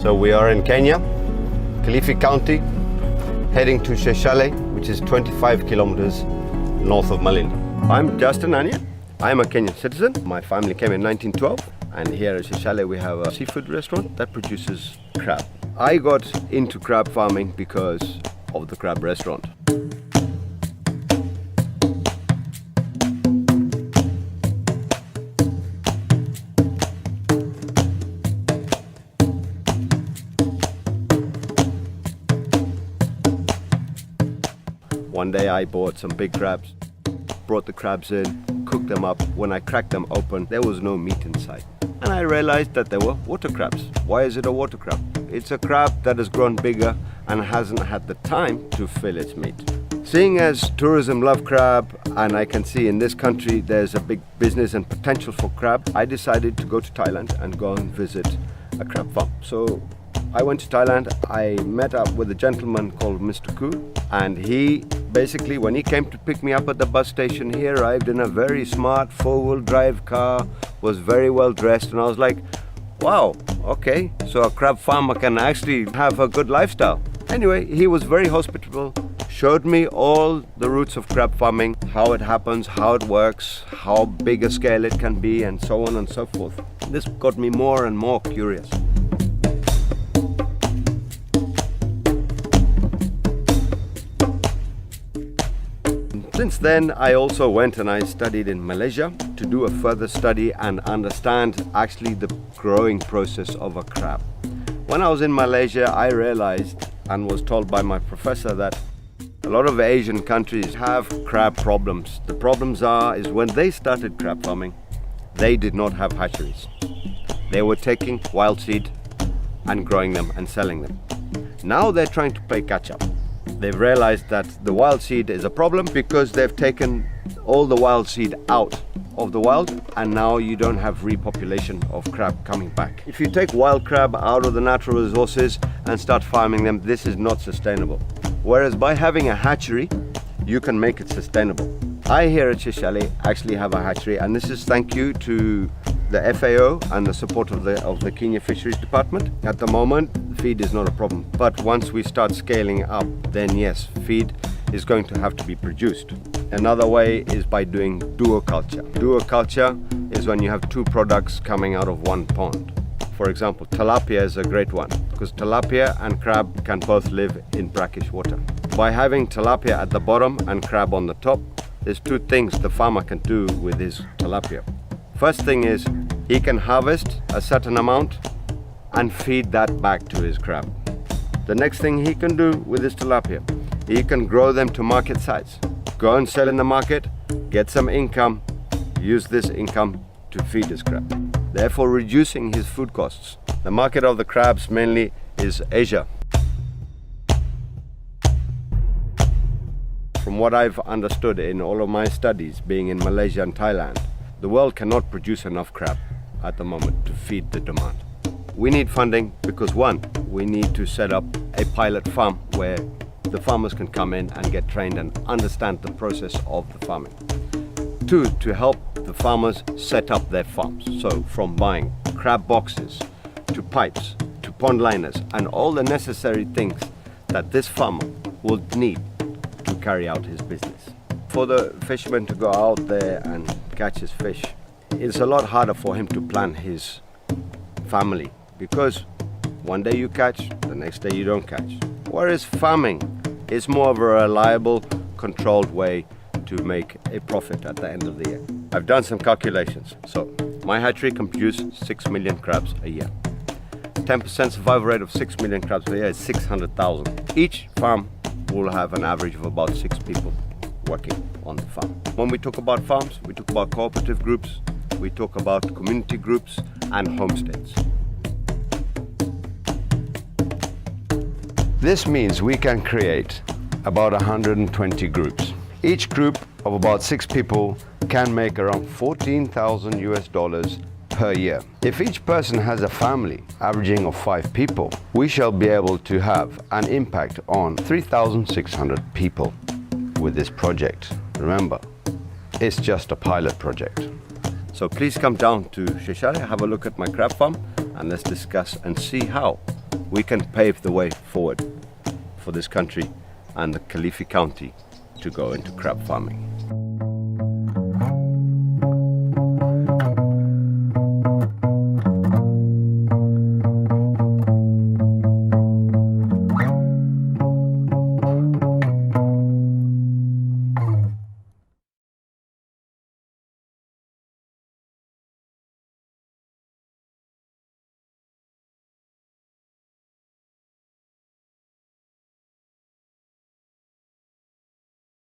So we are in Kenya, Kilifi County, heading to Sheshale, which is 25 kilometers north of Malindi. I'm Justin Aniere. I'm a Kenyan citizen. My family came in 1912, and here at Sheshale we have a seafood restaurant that produces crab. I got into crab farming because of the crab restaurant. One day I bought some big crabs, brought the crabs in, cooked them up. When I cracked them open, there was no meat inside. And I realized that they were water crabs. Why is it a water crab? It's a crab that has grown bigger and hasn't had the time to fill its meat. Seeing as tourism love crab, and I can see in this country there's a big business and potential for crab, I decided to go to Thailand and go and visit a crab farm. So I went to Thailand. I met up with a gentleman called Mr. Koo, and he basically, when he came to pick me up at the bus station, he arrived in a very smart four-wheel drive car, was very well dressed, and I was like, wow, okay, so a crab farmer can actually have a good lifestyle. Anyway, he was very hospitable, showed me all the roots of crab farming, how it happens, how it works, how big a scale it can be, and so on and so forth. This got me more and more curious. Since then, I also went and I studied in Malaysia to do a further study and understand actually the growing process of a crab. When I was in Malaysia, I realized and was told by my professor that a lot of Asian countries have crab problems. The problems is when they started crab farming, they did not have hatcheries. They were taking wild seed and growing them and selling them. Now they're trying to play catch up. They've realized that the wild seed is a problem because they've taken all the wild seed out of the wild, and now you don't have repopulation of crab coming back. If you take wild crab out of the natural resources and start farming them, this is not sustainable. Whereas by having a hatchery, you can make it sustainable. I here at Sheshale actually have a hatchery, and this is thank you to the FAO and the support of the Kenya Fisheries Department. At the moment, feed is not a problem, but once we start scaling up, then yes, feed is going to have to be produced. Another way is by doing duoculture. Duoculture is when you have two products coming out of one pond. For example, tilapia is a great one because tilapia and crab can both live in brackish water. By having tilapia at the bottom and crab on the top, there's two things the farmer can do with his tilapia. First thing is he can harvest a certain amount and feed that back to his crab. The next thing he can do with his tilapia, he can grow them to market size. Go and sell in the market, get some income, use this income to feed his crab, therefore reducing his food costs. The market of the crabs mainly is Asia. From what I've understood in all of my studies, being in Malaysia and Thailand, the world cannot produce enough crab at the moment to feed the demand. We need funding because one, we need to set up a pilot farm where the farmers can come in and get trained and understand the process of the farming. Two, to help the farmers set up their farms. So from buying crab boxes, to pipes, to pond liners, and all the necessary things that this farmer will need to carry out his business. For the fisherman to go out there and catch his fish, it's a lot harder for him to plan his family because one day you catch, the next day you don't catch. Whereas farming is more of a reliable, controlled way to make a profit at the end of the year. I've done some calculations. So my hatchery can produce 6 million crabs a year. 10% survival rate of 6 million crabs a year is 600,000. Each farm will have an average of about 6 people working on the farm. When we talk about farms, we talk about cooperative groups, we talk about community groups and homesteads. This means we can create about 120 groups. Each group of about 6 people can make around $14,000 per year. If each person has a family averaging of 5 people, we shall be able to have an impact on 3,600 people with this project. Remember, it's just a pilot project. So please come down to Sheshale, have a look at my crab farm, and let's discuss and see how we can pave the way forward for this country and the Kilifi County to go into crab farming.